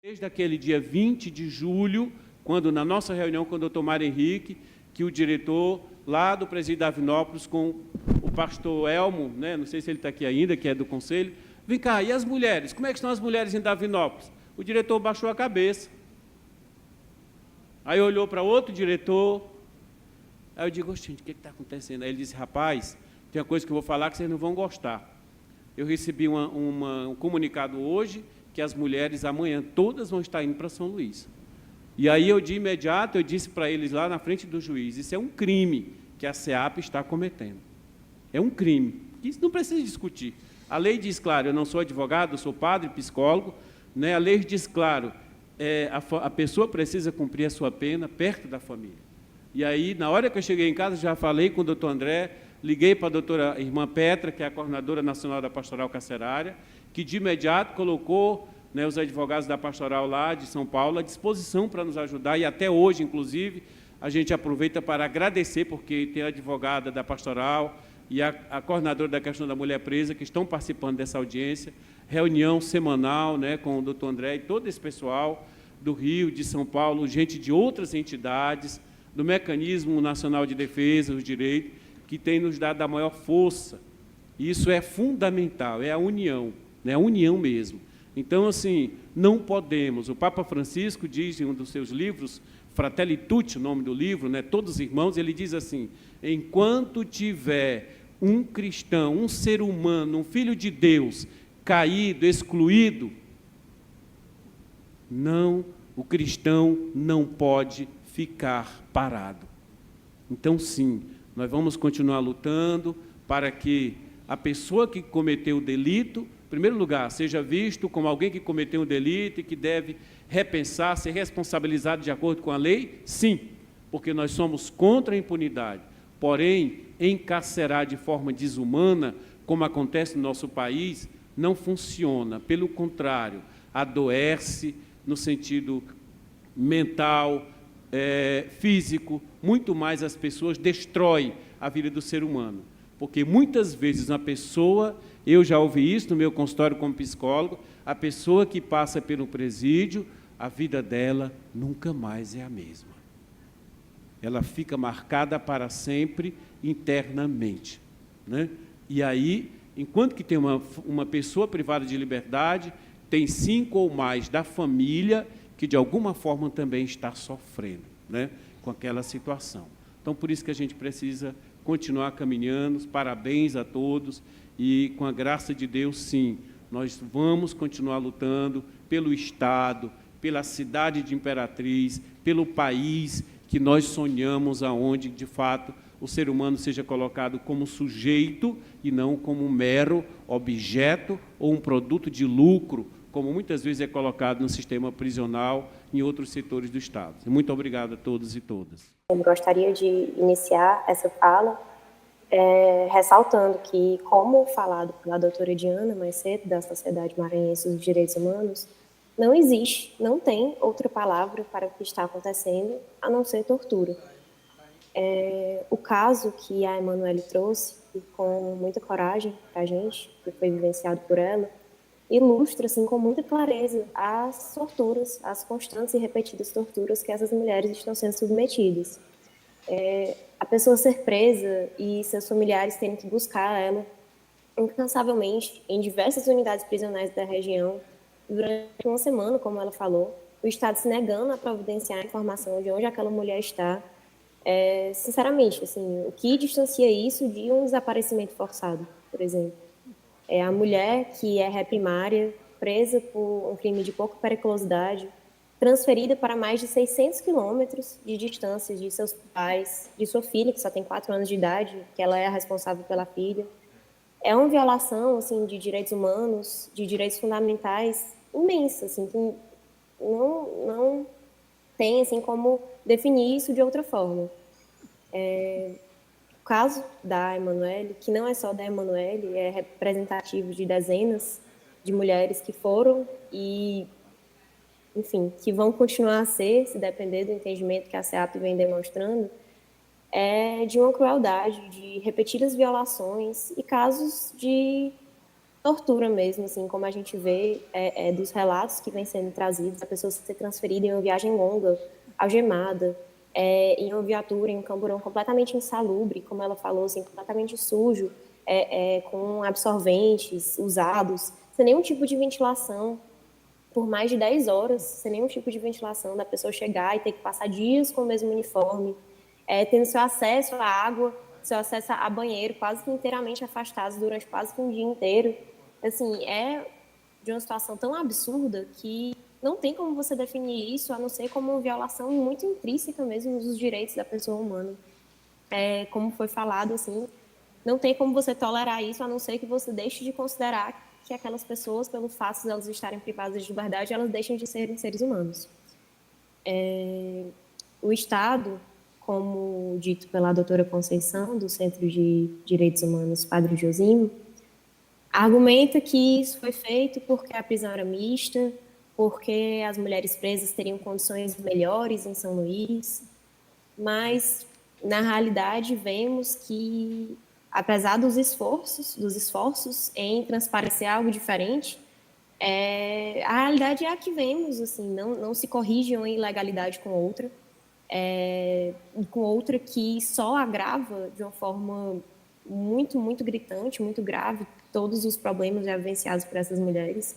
Desde aquele dia 20 de julho, quando na nossa reunião com o doutor Mário Henrique, que o diretor lá do Presídio da Avinópolis, com o pastor Elmo, né, não sei se ele está aqui ainda, que é do conselho, vem cá, e as mulheres? Como é que estão as mulheres em Davinópolis? O diretor baixou a cabeça. Aí olhou para outro diretor, aí eu digo, gente, o que está acontecendo? Aí ele disse, rapaz, tem uma coisa que eu vou falar que vocês não vão gostar. Eu recebi um comunicado hoje que as mulheres amanhã todas vão estar indo para São Luís. E aí eu de imediato eu disse para eles lá na frente do juiz, isso é um crime que a SEAP está cometendo. É um crime. Isso não precisa discutir. A lei diz, claro, eu não sou advogado, eu sou padre, psicólogo, né? A lei diz, claro, a pessoa precisa cumprir a sua pena perto da família. E aí, na hora que eu cheguei em casa, já falei com o doutor André, liguei para a doutora irmã Petra, que é a coordenadora nacional da Pastoral Carcerária, que de imediato colocou, né, os advogados da Pastoral lá de São Paulo à disposição para nos ajudar, e até hoje, inclusive, a gente aproveita para agradecer, porque tem a advogada da Pastoral e a coordenadora da questão da mulher presa, que estão participando dessa audiência, reunião semanal, né, com o doutor André e todo esse pessoal do Rio, de São Paulo, gente de outras entidades, do Mecanismo Nacional de Defesa dos Direitos, que tem nos dado a maior força. Isso é fundamental, é a união, né, a união mesmo. Então, assim, não podemos. O Papa Francisco diz em um dos seus livros, Fratelli Tutti, o nome do livro, né, todos irmãos, ele diz assim, enquanto tiver um cristão, um ser humano, um filho de Deus, caído, excluído, o cristão não pode ficar parado. Então, sim, nós vamos continuar lutando para que a pessoa que cometeu o delito, em primeiro lugar, seja visto como alguém que cometeu um delito e que deve repensar, ser responsabilizado de acordo com a lei, sim, porque nós somos contra a impunidade. Porém, encarcerar de forma desumana, como acontece no nosso país, não funciona. Pelo contrário, adoece no sentido mental, físico, muito mais as pessoas, destrói a vida do ser humano. Porque muitas vezes uma pessoa, eu já ouvi isso no meu consultório como psicólogo, a pessoa que passa pelo presídio, a vida dela nunca mais é a mesma. Ela fica marcada para sempre internamente, né? E aí, enquanto que tem uma pessoa privada de liberdade, tem 5 ou mais da família que, de alguma forma, também está sofrendo, né, com aquela situação. Então, por isso que a gente precisa continuar caminhando. Parabéns a todos e, com a graça de Deus, sim, nós vamos continuar lutando pelo Estado, pela cidade de Imperatriz, pelo país que nós sonhamos, aonde, de fato, o ser humano seja colocado como sujeito e não como um mero objeto ou um produto de lucro, como muitas vezes é colocado no sistema prisional em outros setores do Estado. Muito obrigado a todos e todas. Eu gostaria de iniciar essa fala ressaltando que, como falado pela doutora Diana mais cedo, da Sociedade Maranhense dos Direitos Humanos, não existe, não tem outra palavra para o que está acontecendo, a não ser tortura. O caso que a Emanuele trouxe, e com muita coragem para a gente, que foi vivenciado por ela, ilustra, assim, com muita clareza as torturas, as constantes e repetidas torturas que essas mulheres estão sendo submetidas. A pessoa ser presa e seus familiares terem que buscar ela incansavelmente em diversas unidades prisionais da região durante uma semana, como ela falou, o Estado se negando a providenciar a informação de onde aquela mulher está. Sinceramente, assim, o que distancia isso de um desaparecimento forçado, por exemplo? A mulher que é ré primária, presa por um crime de pouca periculosidade, transferida para mais de 600 quilômetros de distância de seus pais, de sua filha, que só tem 4 anos de idade, que ela é a responsável pela filha. É uma violação, assim, de direitos humanos, de direitos fundamentais imensa, assim, que não tem, assim, como definir isso de outra forma. O caso da Emanuele, que não é só da Emanuele, é representativo de dezenas de mulheres que foram e, enfim, que vão continuar a ser, se depender do entendimento que a SEAP vem demonstrando, de uma crueldade, de repetidas violações e casos de tortura mesmo, assim, como a gente vê dos relatos que vêm sendo trazidos, a pessoa ser transferida em uma viagem longa, algemada, em uma viatura, em um camburão completamente insalubre, como ela falou, assim, completamente sujo, com absorventes usados, sem nenhum tipo de ventilação, por mais de 10 horas, sem nenhum tipo de ventilação, da pessoa chegar e ter que passar dias com o mesmo uniforme, tendo seu acesso à água, seu acesso a banheiro quase que inteiramente afastados durante quase que um dia inteiro. Assim, é de uma situação tão absurda que não tem como você definir isso a não ser como uma violação muito intrínseca mesmo dos direitos da pessoa humana. Como foi falado, assim, não tem como você tolerar isso a não ser que você deixe de considerar que aquelas pessoas, pelo fato de elas estarem privadas de liberdade, elas deixem de serem seres humanos. O Estado, como dito pela doutora Conceição, do Centro de Direitos Humanos Padre Josimo, argumenta que isso foi feito porque a prisão era mista, porque as mulheres presas teriam condições melhores em São Luís, mas na realidade vemos que, apesar dos esforços em transparecer algo diferente, a realidade é a que vemos, assim, não se corrige uma ilegalidade com outra que só agrava de uma forma muito, muito gritante, muito grave, todos os problemas já vivenciados por essas mulheres.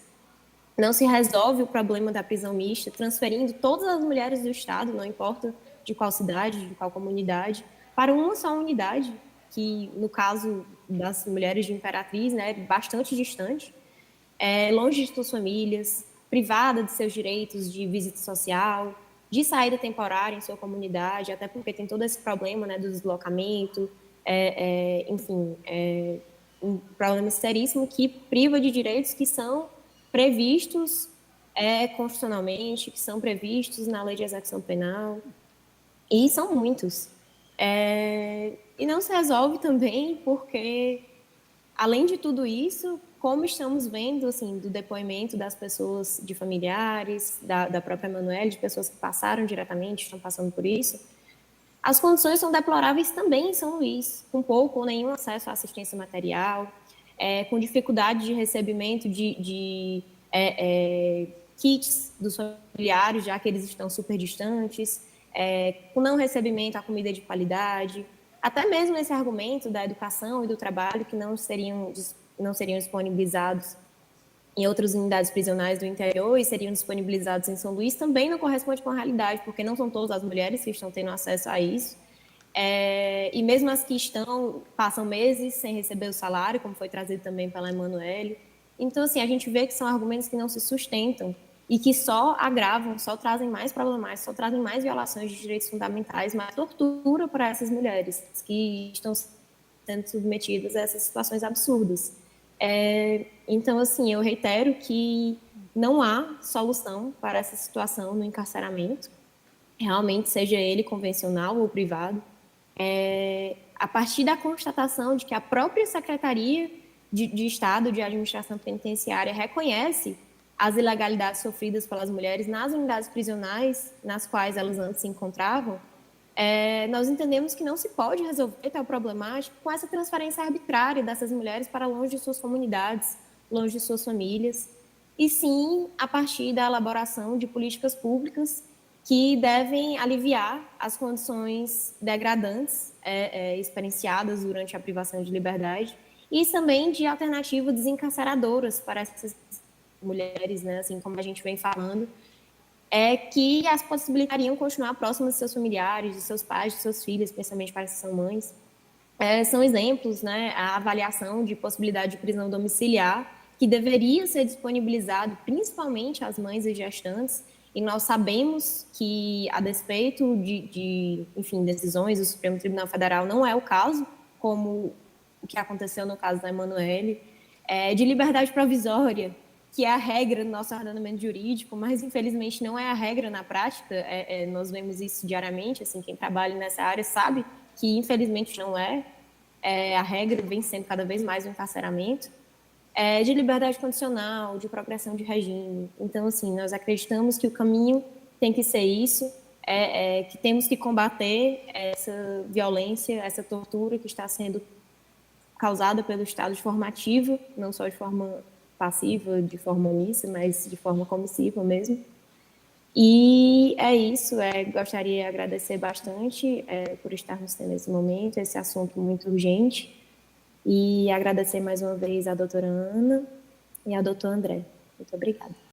Não se resolve o problema da prisão mista, transferindo todas as mulheres do Estado, não importa de qual cidade, de qual comunidade, para uma só unidade, que no caso das mulheres de Imperatriz, né, é bastante distante, longe de suas famílias, privada de seus direitos de visita social, de saída temporária em sua comunidade, até porque tem todo esse problema, né, do deslocamento, enfim, um problema seríssimo que priva de direitos que são previstos constitucionalmente, que são previstos na lei de execução penal, e são muitos. E não se resolve também porque, além de tudo isso, como estamos vendo, assim, do depoimento das pessoas, de familiares, da própria Emanuele, de pessoas que passaram diretamente, estão passando por isso, as condições são deploráveis também em São Luís, com pouco ou nenhum acesso à assistência material, com dificuldade de recebimento de kits dos familiares, já que eles estão super distantes, com não recebimento à comida de qualidade, até mesmo esse argumento da educação e do trabalho que não seriam disponibilizados em outras unidades prisionais do interior e seriam disponibilizados em São Luís, também não corresponde com a realidade, porque não são todas as mulheres que estão tendo acesso a isso. E mesmo as que estão, passam meses sem receber o salário, como foi trazido também pela Emanuele. Então, assim, a gente vê que são argumentos que não se sustentam e que só agravam, só trazem mais problemas, só trazem mais violações de direitos fundamentais, mais tortura para essas mulheres que estão sendo submetidas a essas situações absurdas. Então, assim, eu reitero que não há solução para essa situação no encarceramento, realmente seja ele convencional ou privado, a partir da constatação de que a própria Secretaria de Estado de Administração Penitenciária reconhece as ilegalidades sofridas pelas mulheres nas unidades prisionais nas quais elas antes se encontravam, nós entendemos que não se pode resolver tal problemática com essa transferência arbitrária dessas mulheres para longe de suas comunidades, longe de suas famílias, e sim a partir da elaboração de políticas públicas que devem aliviar as condições degradantes experienciadas durante a privação de liberdade e também de alternativas desencarceradoras para essas mulheres, né, assim como a gente vem falando, que as possibilitariam continuar próximas de seus familiares, de seus pais, de seus filhos, especialmente para que são mães. São exemplos, né, a avaliação de possibilidade de prisão domiciliar, que deveria ser disponibilizado principalmente às mães e gestantes, e nós sabemos que, a despeito enfim, decisões do Supremo Tribunal Federal, não é o caso, como o que aconteceu no caso da Emanuele, de liberdade provisória, que é a regra no nosso ordenamento jurídico, mas infelizmente não é a regra na prática, nós vemos isso diariamente, assim, quem trabalha nessa área sabe que infelizmente não a regra vem sendo cada vez mais o encarceramento, de liberdade condicional, de progressão de regime. Então, assim, nós acreditamos que o caminho tem que ser isso, que temos que combater essa violência, essa tortura que está sendo causada pelo estado de forma ativa, não só de forma passiva, de forma omissa, mas de forma comissiva mesmo. E é isso, gostaria de agradecer bastante por estarmos tendo esse momento, esse assunto muito urgente, e agradecer mais uma vez a doutora Ana e ao doutor André. Muito obrigada.